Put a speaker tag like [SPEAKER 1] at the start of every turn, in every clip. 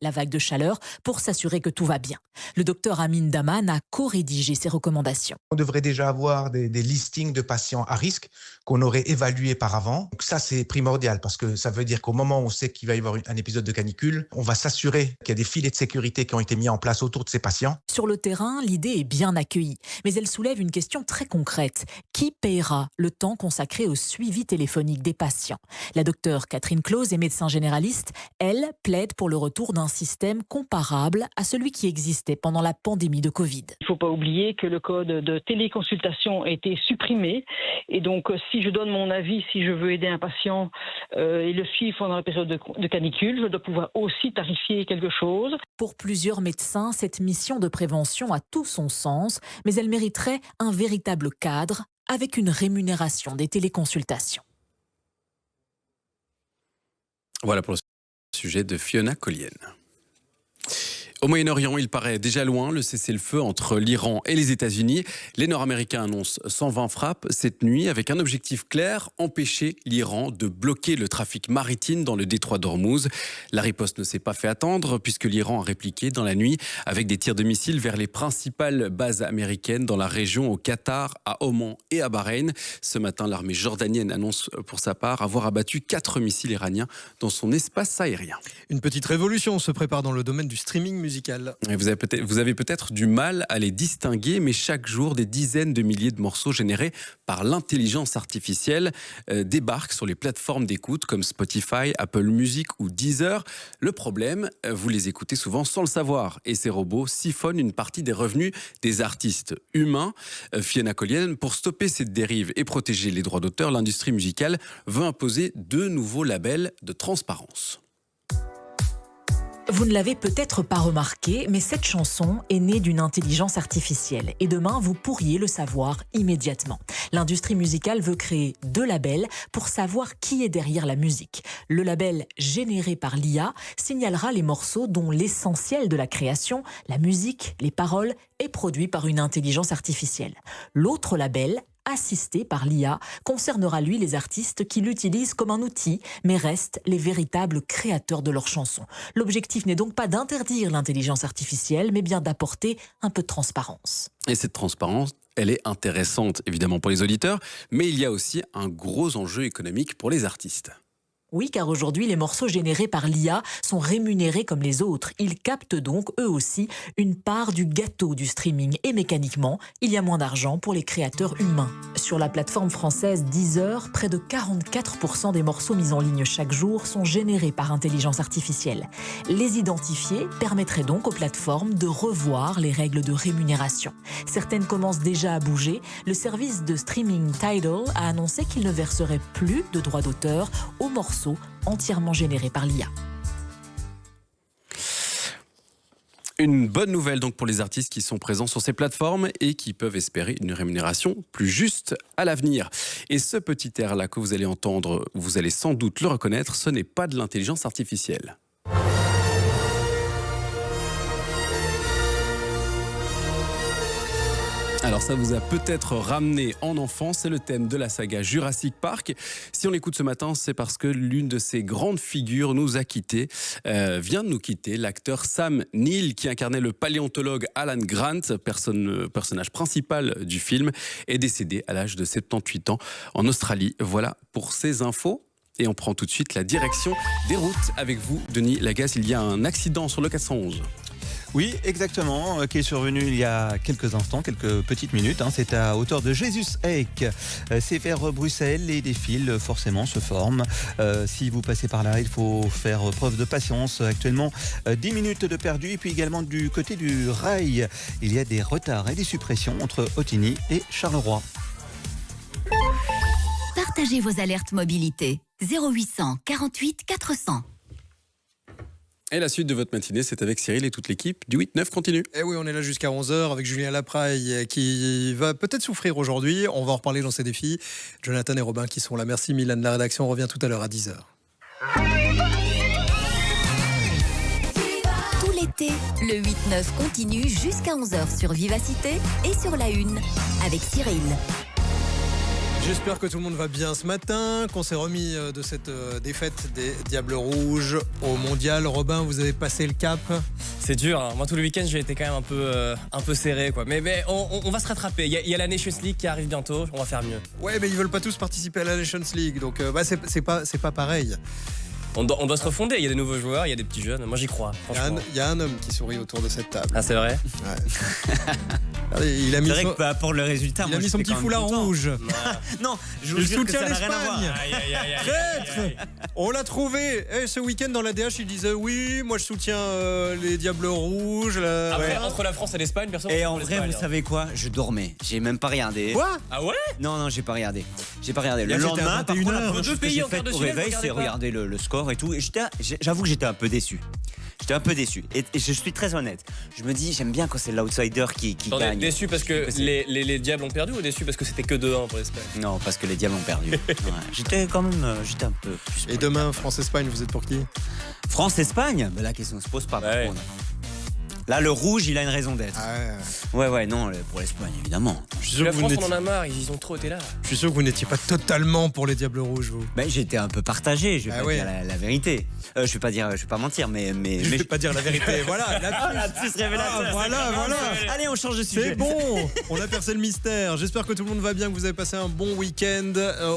[SPEAKER 1] la vague de chaleur pour s'assurer que tout va bien. Le docteur Amin Daman a co-rédigé ces recommandations.
[SPEAKER 2] On devrait déjà avoir des listings de patients à risque qu'on aurait évalués par avant. Donc ça, c'est primordial parce que ça veut dire qu'au moment où on sait qu'il va y avoir un épisode de canicule, on va s'assurer qu'il y a des filets de sécurité qui ont été mis en place autour de ces patients.
[SPEAKER 1] Sur le terrain, l'idée est bien accueillie, mais elle soulève une question très concrète. Qui paiera le temps consacré au suivi téléphonique des patients ? La docteure Catherine Close est médecin généraliste. Elle plaide pour le retour d'un système comparable à celui qui existait pendant la pandémie de Covid.
[SPEAKER 3] Il ne faut pas oublier que le code de téléconsultation a été supprimé. Et donc, si je donne mon avis, si je veux aider un patient et le suivre pendant la période de canicule, je dois pouvoir aussi tarifier quelque chose.
[SPEAKER 1] Pour plusieurs médecins, cette mission de prévention a tout son sens, mais elle mériterait un véritable cadre avec une rémunération des téléconsultations.
[SPEAKER 4] Voilà pour le sujet de Fiona Collienne. Au Moyen-Orient, il paraît déjà loin le cessez-le-feu entre l'Iran et les États-Unis. Les Nord-Américains annoncent 120 frappes cette nuit avec un objectif clair, empêcher l'Iran de bloquer le trafic maritime dans le détroit d'Ormuz. La riposte ne s'est pas fait attendre puisque l'Iran a répliqué dans la nuit avec des tirs de missiles vers les principales bases américaines dans la région, au Qatar, à Oman et à Bahreïn. Ce matin, l'armée jordanienne annonce pour sa part avoir abattu 4 missiles iraniens dans son espace aérien.
[SPEAKER 5] Une petite révolution se prépare dans le domaine du streaming musical.
[SPEAKER 4] Vous avez peut-être du mal à les distinguer, mais chaque jour, des dizaines de milliers de morceaux générés par l'intelligence artificielle débarquent sur les plateformes d'écoute comme Spotify, Apple Music ou Deezer. Le problème, vous les écoutez souvent sans le savoir et ces robots siphonnent une partie des revenus des artistes humains. Fiona Collienne, pour stopper cette dérive et protéger les droits d'auteur, l'industrie musicale veut imposer 2 nouveaux labels de transparence.
[SPEAKER 1] Vous ne l'avez peut-être pas remarqué, mais cette chanson est née d'une intelligence artificielle. Et demain, vous pourriez le savoir immédiatement. L'industrie musicale veut créer 2 labels pour savoir qui est derrière la musique. Le label généré par l'IA signalera les morceaux dont l'essentiel de la création, la musique, les paroles, est produit par une intelligence artificielle. L'autre label, assisté par l'IA, concernera lui les artistes qui l'utilisent comme un outil, mais restent les véritables créateurs de leurs chansons. L'objectif n'est donc pas d'interdire l'intelligence artificielle, mais bien d'apporter un peu de transparence.
[SPEAKER 4] Et cette transparence, elle est intéressante évidemment pour les auditeurs, mais il y a aussi un gros enjeu économique pour les artistes.
[SPEAKER 1] Oui, car aujourd'hui, les morceaux générés par l'IA sont rémunérés comme les autres. Ils captent donc, eux aussi, une part du gâteau du streaming. Et mécaniquement, il y a moins d'argent pour les créateurs humains. Sur la plateforme française Deezer, près de 44% des morceaux mis en ligne chaque jour sont générés par intelligence artificielle. Les identifier permettrait donc aux plateformes de revoir les règles de rémunération. Certaines commencent déjà à bouger. Le service de streaming Tidal a annoncé qu'il ne verserait plus de droits d'auteur aux morceaux entièrement générés par l'IA.
[SPEAKER 4] Une bonne nouvelle donc pour les artistes qui sont présents sur ces plateformes et qui peuvent espérer une rémunération plus juste à l'avenir. Et ce petit air-là que vous allez entendre, vous allez sans doute le reconnaître, ce n'est pas de l'intelligence artificielle. Alors ça vous a peut-être ramené en enfance, c'est le thème de la saga Jurassic Park. Si on l'écoute ce matin, c'est parce que l'une de ses grandes figures nous a quittés, vient de nous quitter. L'acteur Sam Neill, qui incarnait le paléontologue Alan Grant, personnage principal du film, est décédé à l'âge de 78 ans en Australie. Voilà pour ces infos. Et on prend tout de suite la direction des routes avec vous, Denis Lagasse. Il y a un accident sur le 411.
[SPEAKER 6] Oui, exactement, qui est survenu il y a quelques instants, quelques petites minutes. C'est à hauteur de Jesus Eck. C'est vers Bruxelles et des files forcément se forment. Si vous passez par là, il faut faire preuve de patience. Actuellement, 10 minutes de perdu. Et puis également du côté du rail, il y a des retards et des suppressions entre Ottigny et Charleroi.
[SPEAKER 7] Partagez vos alertes mobilité. 0800 48 400.
[SPEAKER 4] Et la suite de votre matinée, c'est avec Cyril et toute l'équipe du 8-9 continue.
[SPEAKER 5] Et oui, on est là jusqu'à 11h avec Julien Lapraille qui va peut-être souffrir aujourd'hui. On va en reparler dans ses défis. Jonathan et Robin qui sont là. Merci Milan de la rédaction. On revient tout à l'heure à 10h.
[SPEAKER 7] Tout l'été, le 8-9 continue jusqu'à 11h sur Vivacité et sur la Une avec Cyril.
[SPEAKER 5] J'espère que tout le monde va bien ce matin, qu'on s'est remis de cette défaite des Diables Rouges au Mondial. Robin, vous avez passé le cap.
[SPEAKER 8] C'est dur, hein. Moi tout le week-end j'ai été quand même un peu serré quoi. Mais on va se rattraper, il y a la Nations League qui arrive bientôt, on va faire mieux.
[SPEAKER 5] Ouais, mais ils veulent pas tous participer à la Nations League, donc c'est pas pareil.
[SPEAKER 8] On doit se refonder, il y a des nouveaux joueurs, il y a des petits jeunes, moi j'y crois franchement.
[SPEAKER 5] Il y a un homme qui sourit autour de cette table.
[SPEAKER 8] Ah c'est vrai?
[SPEAKER 5] Ouais. Il a mis
[SPEAKER 6] c'est vrai que pour le résultat,
[SPEAKER 5] il a mis son petit foulard rouge.
[SPEAKER 6] Non, je vous
[SPEAKER 5] Il
[SPEAKER 6] jure que
[SPEAKER 5] soutient
[SPEAKER 6] ça n'a rien à voir.
[SPEAKER 5] l'Espagne. Traître. On l'a trouvé. Ce week-end dans la DH, il disait oui, moi je soutiens les Diables Rouges.
[SPEAKER 8] Après, entre la France et l'Espagne, personne.
[SPEAKER 6] Et en vrai, vous savez quoi? Je dormais. J'ai même pas regardé.
[SPEAKER 5] Quoi?
[SPEAKER 8] Ah ouais?
[SPEAKER 6] Non, j'ai pas regardé. Le
[SPEAKER 5] Là,
[SPEAKER 6] lendemain, par contre, la première
[SPEAKER 8] Deux
[SPEAKER 6] chose que
[SPEAKER 8] pays
[SPEAKER 6] j'ai
[SPEAKER 8] en quart
[SPEAKER 6] faite
[SPEAKER 8] de
[SPEAKER 6] au
[SPEAKER 8] finale,
[SPEAKER 6] réveil,
[SPEAKER 8] vous
[SPEAKER 6] c'est
[SPEAKER 8] regardez
[SPEAKER 6] regarder le score et tout. Et j'avoue que j'étais un peu déçu. Et je suis très honnête. Je me dis, j'aime bien quand c'est l'outsider qui gagne.
[SPEAKER 8] Déçu parce que les Diables ont perdu ou déçu parce que c'était que 2-1 pour l'Espagne?
[SPEAKER 6] Non, parce que les Diables ont perdu. Ouais. J'étais un peu plus.
[SPEAKER 5] Et demain, France-Espagne, vous êtes pour qui?
[SPEAKER 6] France-Espagne? Ben, la question ne se pose pas.
[SPEAKER 8] Ouais.
[SPEAKER 6] Là, le rouge, il a une raison d'être. Ouais, non, pour l'Espagne, évidemment.
[SPEAKER 5] Je suis sûr
[SPEAKER 8] La
[SPEAKER 5] que
[SPEAKER 8] France, on en a marre, ils ont trop été là.
[SPEAKER 5] Je suis sûr que vous n'étiez pas totalement pour les Diables Rouges, vous.
[SPEAKER 6] Ben, j'étais un peu partagé, je vais pas dire la vérité. Je vais pas mentir, mais
[SPEAKER 5] je vais pas dire la vérité. Voilà,
[SPEAKER 6] la petite révélateur.
[SPEAKER 5] Voilà.
[SPEAKER 6] Allez, on change de sujet.
[SPEAKER 5] C'est bon, on a percé le mystère. J'espère que tout le monde va bien, que vous avez passé un bon week-end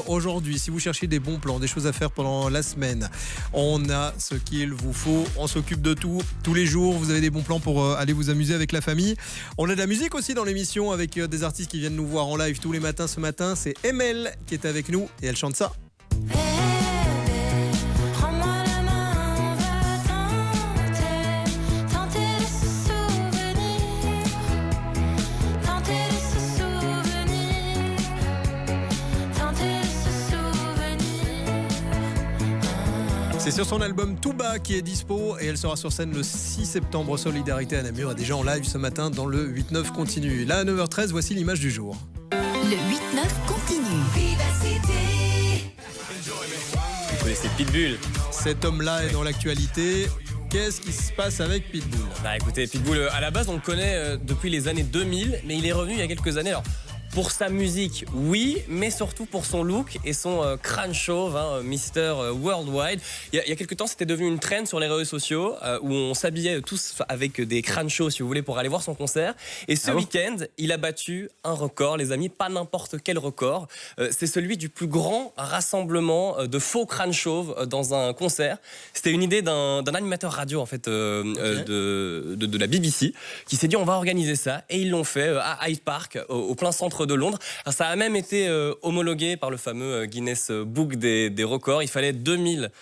[SPEAKER 5] aujourd'hui. Si vous cherchez des bons plans, des choses à faire pendant la semaine, on a ce qu'il vous faut. On s'occupe de tout. Tous les jours, vous avez des bons plans pour aller vous amuser avec la famille. On a de la musique aussi dans l'émission avec des artistes qui viennent nous voir en live tous les matins. Ce matin, c'est Emel qui est avec nous et elle chante ça. C'est sur son album Tout bas qui est dispo et elle sera sur scène le 6 septembre. Solidarité à Namur est déjà en live ce matin dans le 8-9 continue. Là à 9h13, voici l'image du jour.
[SPEAKER 7] Le 8-9 continue.
[SPEAKER 8] Vous connaissez Pitbull?
[SPEAKER 5] Cet homme-là est dans l'actualité. Qu'est-ce qui se passe avec Pitbull?
[SPEAKER 8] Bah écoutez, Pitbull, à la base on le connaît depuis les années 2000, mais il est revenu il y a quelques années. Alors, pour sa musique, oui, mais surtout pour son look et son crâne chauve, Mr. Worldwide. Il y a quelques temps, c'était devenu une trend sur les réseaux sociaux où on s'habillait tous avec des crânes chauves, si vous voulez, pour aller voir son concert. Et ce week-end, il a battu un record, les amis, pas n'importe quel record. C'est celui du plus grand rassemblement de faux crânes chauves dans un concert. C'était une idée d'un animateur radio, en fait, de la BBC, qui s'est dit on va organiser ça. Et ils l'ont fait à Hyde Park, au plein centre de Londres. Alors, ça a même été homologué par le fameux Guinness Book des records. Il fallait 2000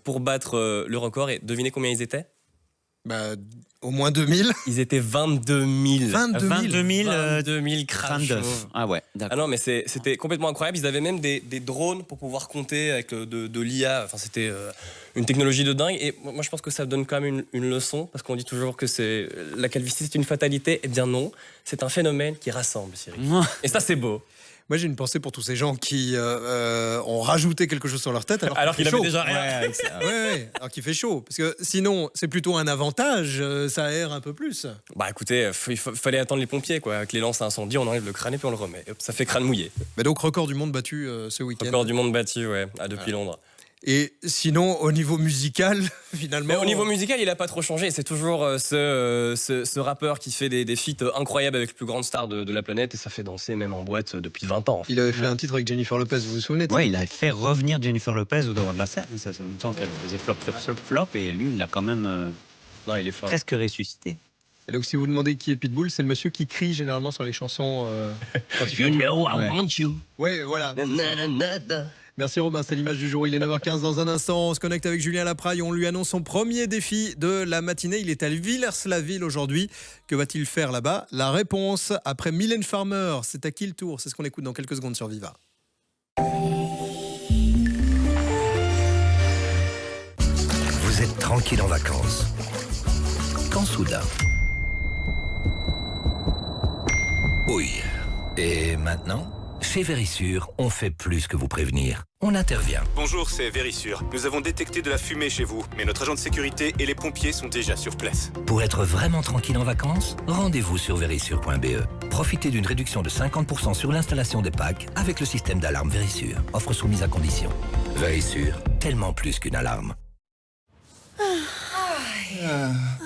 [SPEAKER 8] pour battre le record. Et devinez combien ils étaient?
[SPEAKER 5] Au moins 2000.
[SPEAKER 8] Ils étaient 22 000.
[SPEAKER 5] 22 000
[SPEAKER 8] crânes chauves.
[SPEAKER 6] Ah ouais, d'accord.
[SPEAKER 8] Ah non, mais c'était complètement incroyable. Ils avaient même des drones pour pouvoir compter avec de l'IA. Enfin, c'était une technologie de dingue. Et moi, je pense que ça donne quand même une leçon, parce qu'on dit toujours que la calvitie, c'est une fatalité. Eh bien non, c'est un phénomène qui rassemble, Cyril. Et ça, c'est beau.
[SPEAKER 5] Moi, j'ai une pensée pour tous ces gens qui ont rajouté quelque chose sur leur tête alors
[SPEAKER 8] qu'il avait déjà rien.
[SPEAKER 5] Ouais, alors qu'il fait chaud. Parce que sinon, c'est plutôt un avantage, ça aère un peu plus.
[SPEAKER 8] Bah écoutez, il fallait attendre les pompiers, quoi. Avec les lances à incendie, on enlève le crâne et puis on le remet. Hop, ça fait crâne mouillé.
[SPEAKER 5] Mais donc, record du monde battu ce week-end.
[SPEAKER 8] Record du monde battu, ouais, depuis Londres.
[SPEAKER 5] Et sinon, au niveau musical, finalement...
[SPEAKER 8] Mais au niveau musical, il n'a pas trop changé. C'est toujours ce rappeur qui fait des feats incroyables avec les plus grandes stars de la planète, et ça fait danser même en boîte depuis 20 ans.
[SPEAKER 5] Il avait fait un titre avec Jennifer Lopez, vous vous souvenez?
[SPEAKER 6] Ouais, il a fait revenir Jennifer Lopez au devant de la scène. Ça fait longtemps qu'elle faisait flop, et lui, il l'a quand même
[SPEAKER 8] il est fort.
[SPEAKER 6] Presque ressuscité.
[SPEAKER 5] Et donc, si vous demandez qui est Pitbull, c'est le monsieur qui crie généralement sur les chansons.
[SPEAKER 8] You know I want you.
[SPEAKER 5] Ouais, voilà. Merci Robin, c'est l'image du jour. Il est 9h15 dans un instant. On se connecte avec Julien Lapraille. On lui annonce son premier défi de la matinée. Il est à Villers-la-Ville aujourd'hui. Que va-t-il faire là-bas? La réponse après Mylène Farmer. C'est à qui le tour? C'est ce qu'on écoute dans quelques secondes sur Viva.
[SPEAKER 9] Vous êtes tranquille en vacances. Quand soudain... Oui. Et maintenant ? Chez Verisure, on fait plus que vous prévenir. On intervient.
[SPEAKER 10] Bonjour, c'est Verisure. Nous avons détecté de la fumée chez vous, mais notre agent de sécurité et les pompiers sont déjà sur place.
[SPEAKER 9] Pour être vraiment tranquille en vacances, rendez-vous sur verisure.be. Profitez d'une réduction de 50% sur l'installation des packs avec le système d'alarme Verisure. Offre soumise à condition. Verisure, tellement plus qu'une alarme.